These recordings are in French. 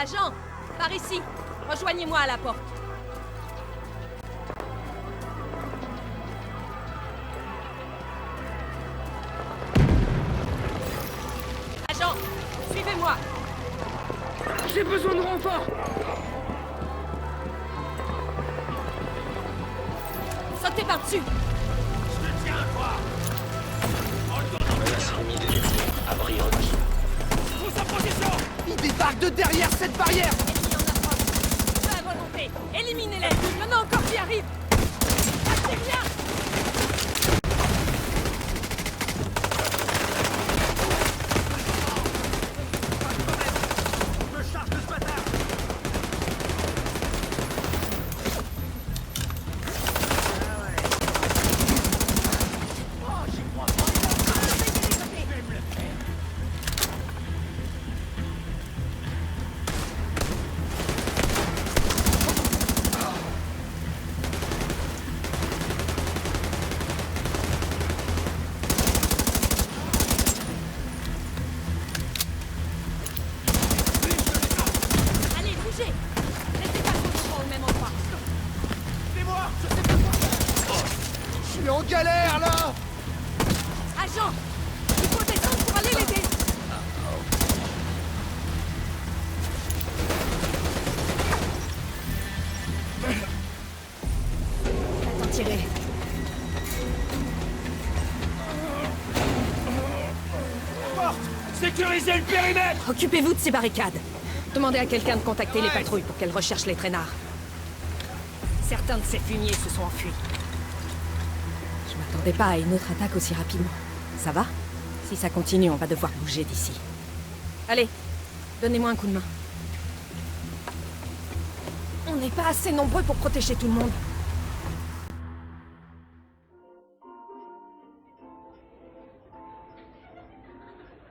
Agent, par ici. Rejoignez-moi à la porte. Agent, suivez-moi. J'ai besoin de renfort. Sautez par-dessus. Menace ennemie détectée. Abri requis. Pousse en position. Il débarque de derrière cette barrière. Ennemi en approche. Feu à volonté. Éliminez-les. Il y en a encore qui arrivent. Lâchez rien. Je me charge de ce bâtard. Allez, bougez. Restez pas trop au même endroit. C'est moi. Je sais pas quoi. Je suis en galère là. Agent, il faut descendre pour aller l'aider. Attends, tirez. Porte. Sécurisez le périmètre. Occupez-vous de ces barricades. Demandez à quelqu'un de contacter les patrouilles pour qu'elles recherchent les traînards. Certains de ces fumiers se sont enfuis. Je m'attendais pas à une autre attaque aussi rapidement. Ça va? Si ça continue, on va devoir bouger d'ici. Allez, donnez-moi un coup de main. On n'est pas assez nombreux pour protéger tout le monde.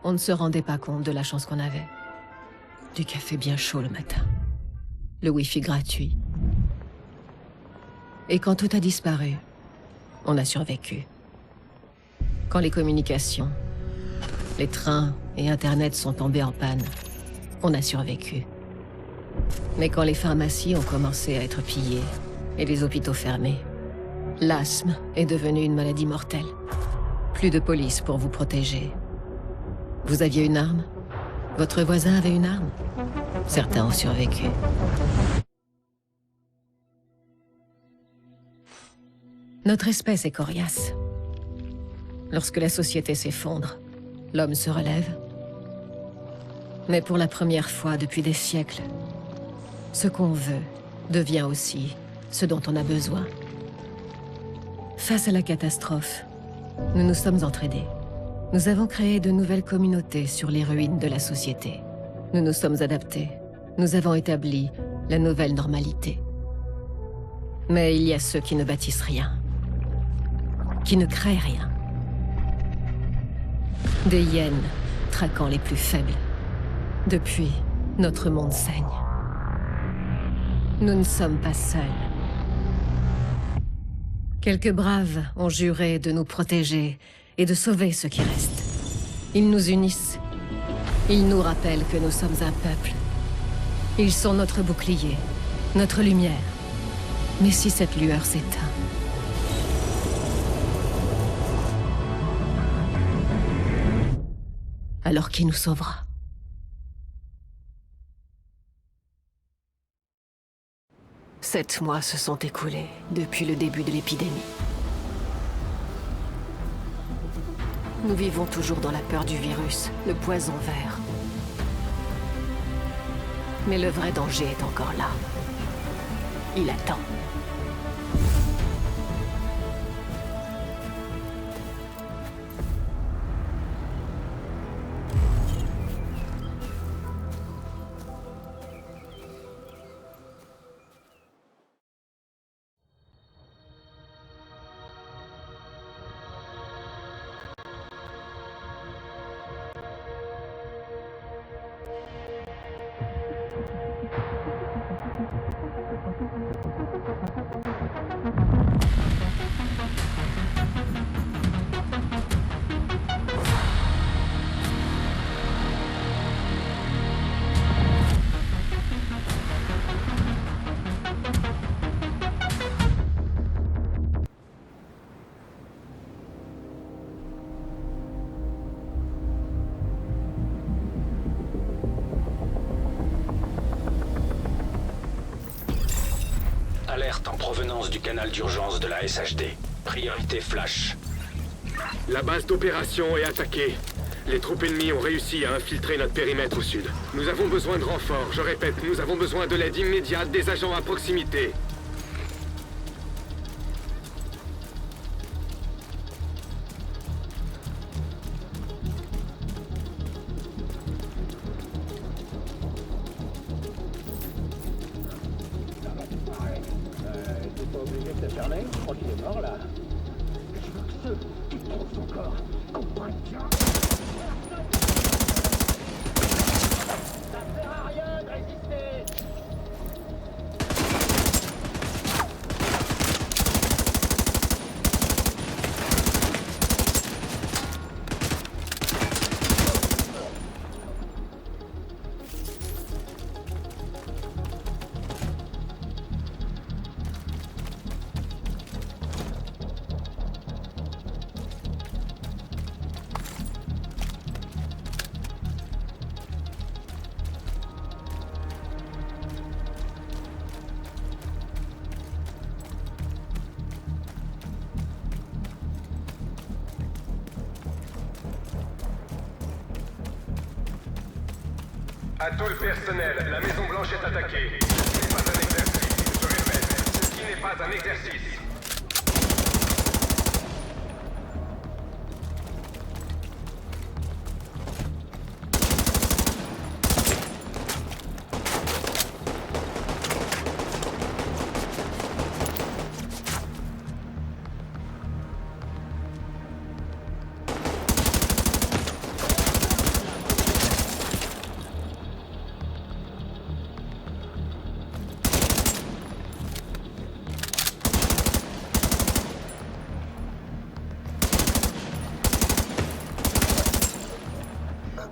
On ne se rendait pas compte de la chance qu'on avait. Du café bien chaud le matin. Le wifi gratuit. Et quand tout a disparu, on a survécu. Quand les communications, les trains et Internet sont tombés en panne, on a survécu. Mais quand les pharmacies ont commencé à être pillées et les hôpitaux fermés, l'asthme est devenu une maladie mortelle. Plus de police pour vous protéger. Vous aviez une arme? Votre voisin avait une arme? Certains ont survécu. Notre espèce est coriace. Lorsque la société s'effondre, l'homme se relève. Mais pour la première fois depuis des siècles, ce qu'on veut devient aussi ce dont on a besoin. Face à la catastrophe, nous nous sommes entraidés. Nous avons créé de nouvelles communautés sur les ruines de la société. Nous nous sommes adaptés. Nous avons établi la nouvelle normalité. Mais il y a ceux qui ne bâtissent rien. Qui ne créent rien. Des hyènes traquant les plus faibles. Depuis, notre monde saigne. Nous ne sommes pas seuls. Quelques braves ont juré de nous protéger et de sauver ceux qui restent. Ils nous unissent. Ils nous rappellent que nous sommes un peuple. Ils sont notre bouclier, notre lumière. Mais si cette lueur s'éteint, alors qui nous sauvera? Sept mois se sont écoulés depuis le début de l'épidémie. Nous vivons toujours dans la peur du virus, le poison vert. Mais le vrai danger est encore là. Il attend. d'alerte en provenance du canal d'urgence de la SHD. Priorité flash. La base d'opération est attaquée. Les troupes ennemies ont réussi à infiltrer notre périmètre au sud. Nous avons besoin de renforts. Je répète, nous avons besoin de l'aide immédiate des agents à proximité. T'es pas obligé de te fermer, je crois qu'il est mort là. Je veux que ceux qui trouvent son corps comprennent bien. Ça sert à rien de résister. À tout le personnel, la Maison Blanche est attaquée. Ce n'est pas un exercice. Je répète, ceci n'est pas un exercice.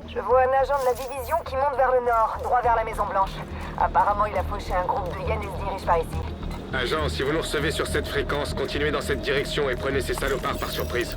Je vois un agent de la division qui monte vers le nord, droit vers la Maison Blanche. Apparemment, il a fauché un groupe de Yen et se dirige par ici. Agent, si vous nous recevez sur cette fréquence, continuez dans cette direction et prenez ces salopards par surprise.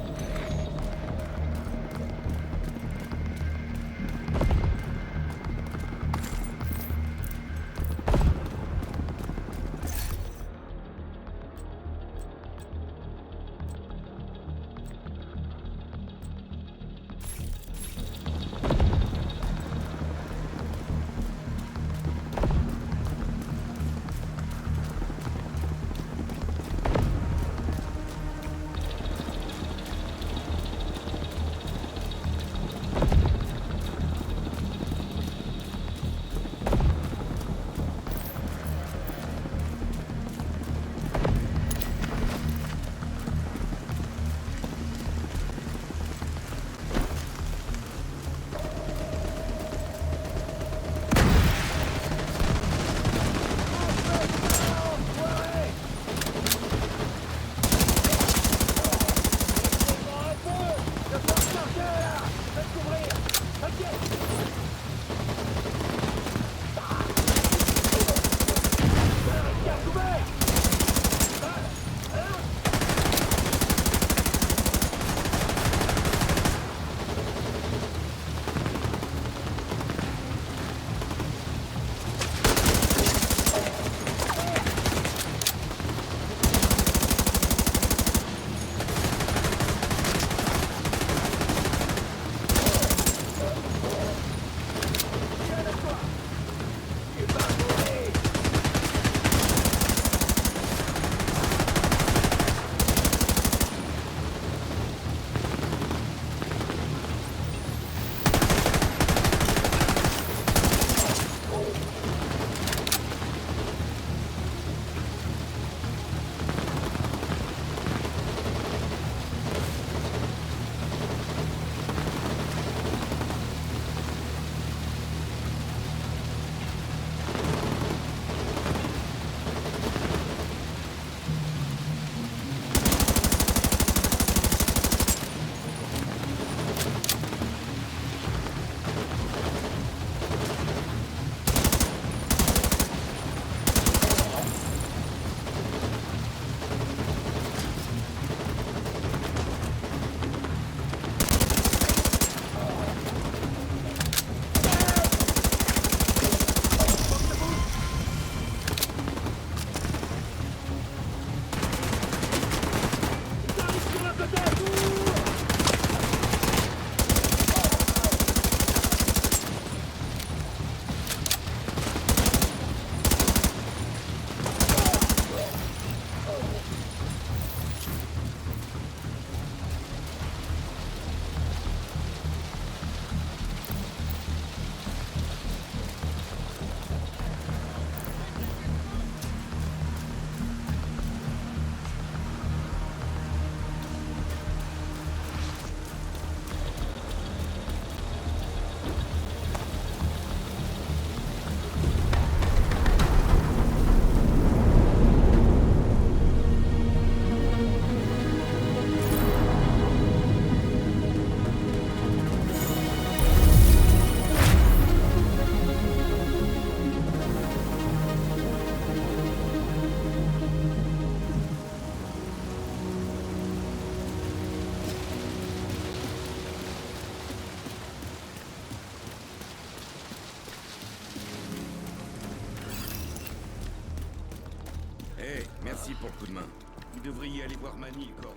coup de main. Vous devriez aller voir Manny, quoi.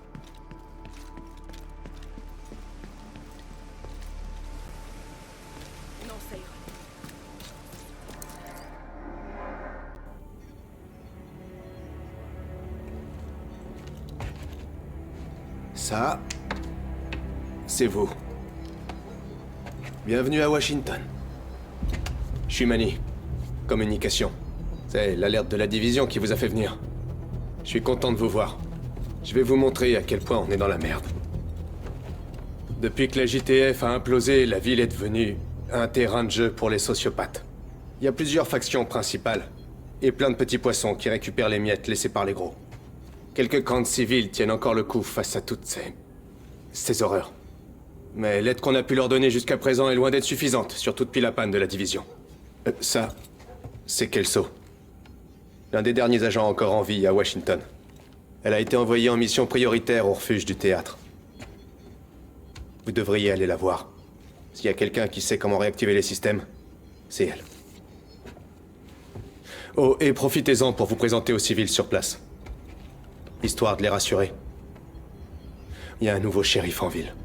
Non, ça ira. Ça, c'est vous. Bienvenue à Washington. Je suis Manny. Communication. C'est l'alerte de la division qui vous a fait venir. Je suis content de vous voir. Je vais vous montrer à quel point on est dans la merde. Depuis que la JTF a implosé, la ville est devenue un terrain de jeu pour les sociopathes. Il y a plusieurs factions principales, et plein de petits poissons qui récupèrent les miettes laissées par les gros. Quelques camps de civils tiennent encore le coup face à toutes ces horreurs. Mais l'aide qu'on a pu leur donner jusqu'à présent est loin d'être suffisante, surtout depuis la panne de la division. Ça, c'est Kelso. L'un des derniers agents encore en vie à Washington. Elle a été envoyée en mission prioritaire au refuge du théâtre. Vous devriez aller la voir. S'il y a quelqu'un qui sait comment réactiver les systèmes, c'est elle. Oh, et profitez-en pour vous présenter aux civils sur place. Histoire de les rassurer. Il y a un nouveau shérif en ville.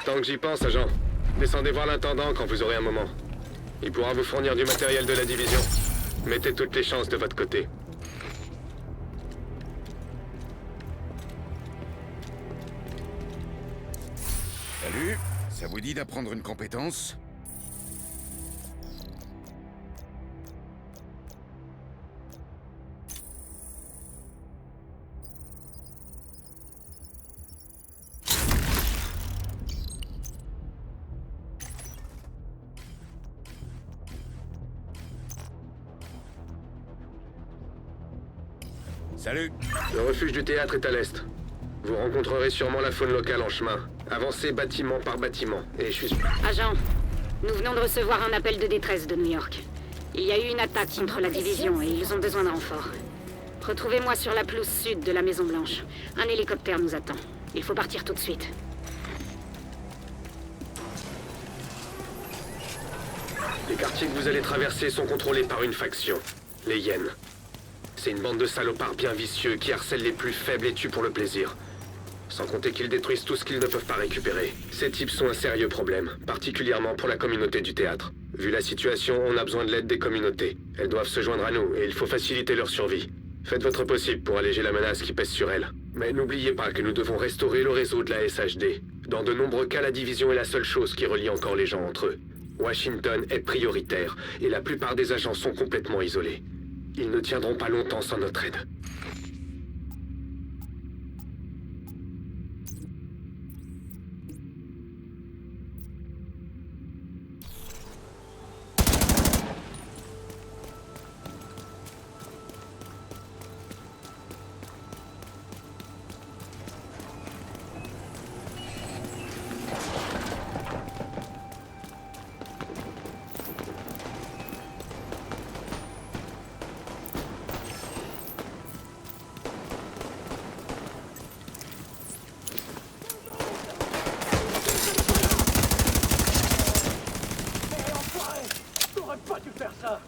Tant que j'y pense, agent, descendez voir l'intendant quand vous aurez un moment. Il pourra vous fournir du matériel de la division. Mettez toutes les chances de votre côté. Salut, ça vous dit d'apprendre une compétence? Salut. Le refuge du théâtre est à l'est. Vous rencontrerez sûrement la faune locale en chemin. Avancez bâtiment par bâtiment, et je suis... Agent, nous venons de recevoir un appel de détresse de New York. Il y a eu une attaque contre la division et ils ont besoin d'un renfort. Retrouvez-moi sur la pelouse sud de la Maison Blanche. Un hélicoptère nous attend. Il faut partir tout de suite. Les quartiers que vous allez traverser sont contrôlés par une faction, les Hyènes. C'est une bande de salopards bien vicieux qui harcèlent les plus faibles et tuent pour le plaisir. Sans compter qu'ils détruisent tout ce qu'ils ne peuvent pas récupérer. Ces types sont un sérieux problème, particulièrement pour la communauté du théâtre. Vu la situation, on a besoin de l'aide des communautés. Elles doivent se joindre à nous et il faut faciliter leur survie. Faites votre possible pour alléger la menace qui pèse sur elles. Mais n'oubliez pas que nous devons restaurer le réseau de la SHD. Dans de nombreux cas, la division est la seule chose qui relie encore les gens entre eux. Washington est prioritaire et la plupart des agents sont complètement isolés. Ils ne tiendront pas longtemps sans notre aide. T'aurais pas dû faire ça.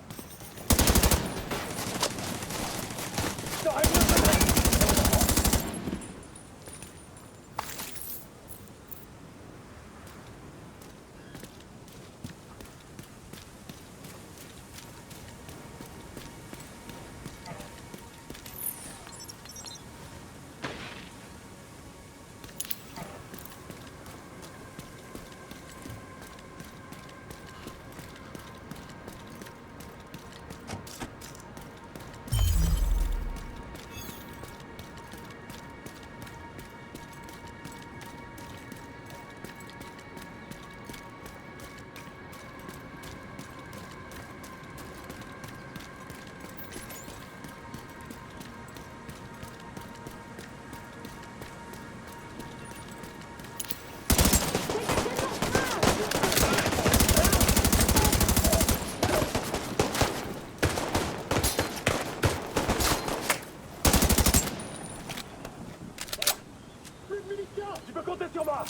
Tu peux compter sur moi.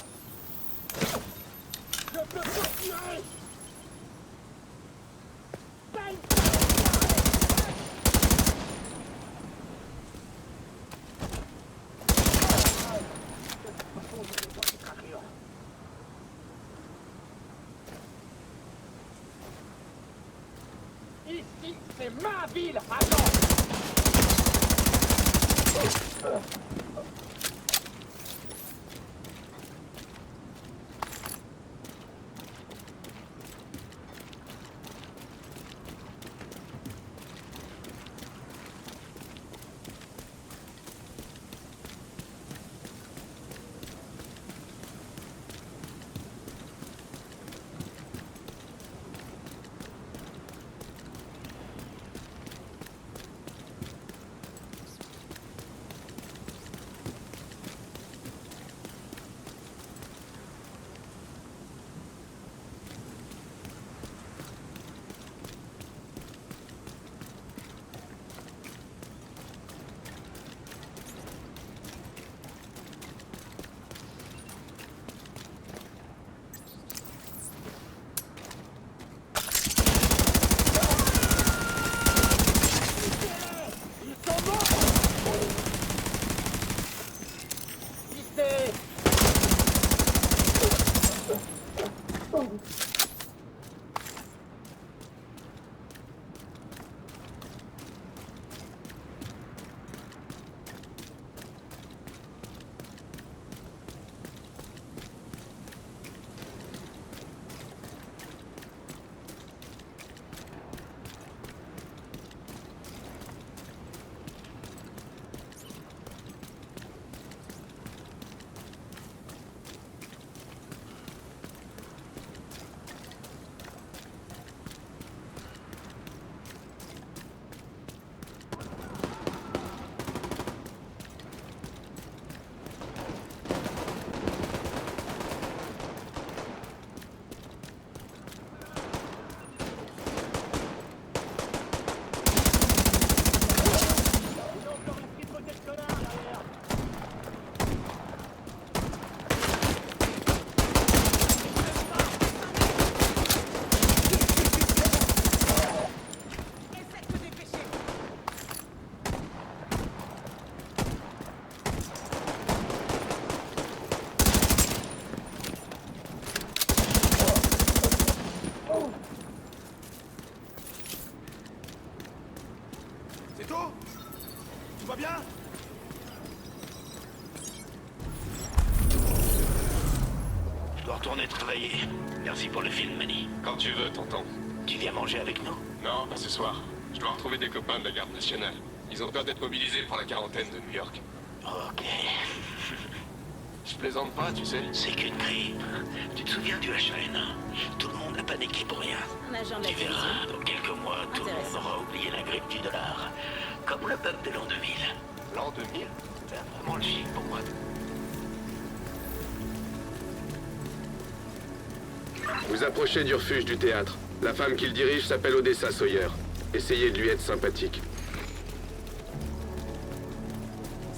Je peux pas tirer. C'est ma ville. Attends. C'est tout? Tout va bien? Je dois retourner travailler. Merci pour le film, Manny. Quand tu veux, tonton. Tu viens manger avec nous? Non, pas ce soir. Je dois retrouver des copains de la garde nationale. Ils ont peur d'être mobilisés pour la quarantaine de New York. Ok. Je plaisante pas, tu sais. C'est qu'une grippe. Tu te souviens du H1N1? Tout le monde a paniqué pour rien. Un agent de la Tu verras, division. dans quelques mois, tout le monde Intéressant. aura oublié la grippe du dollar. Comme le bug de l'an 2000. L'an 2000? C'est vraiment le chic pour moi. Vous approchez du refuge du théâtre. La femme qui le dirige s'appelle Odessa Sawyer. Essayez de lui être sympathique.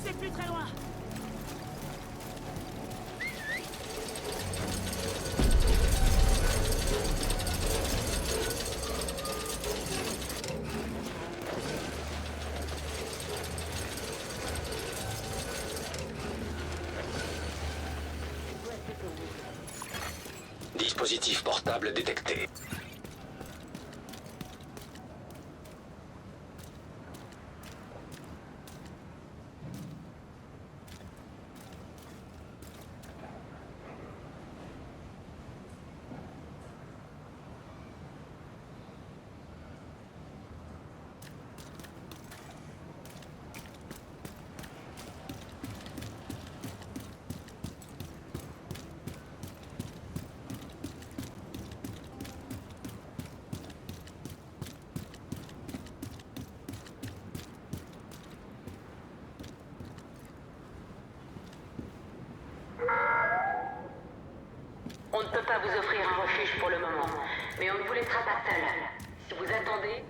C'est plus très loin. Dispositif portable détecté. On ne peut pas vous offrir un refuge pour le moment, mais on ne vous laissera pas seul. Si vous attendez,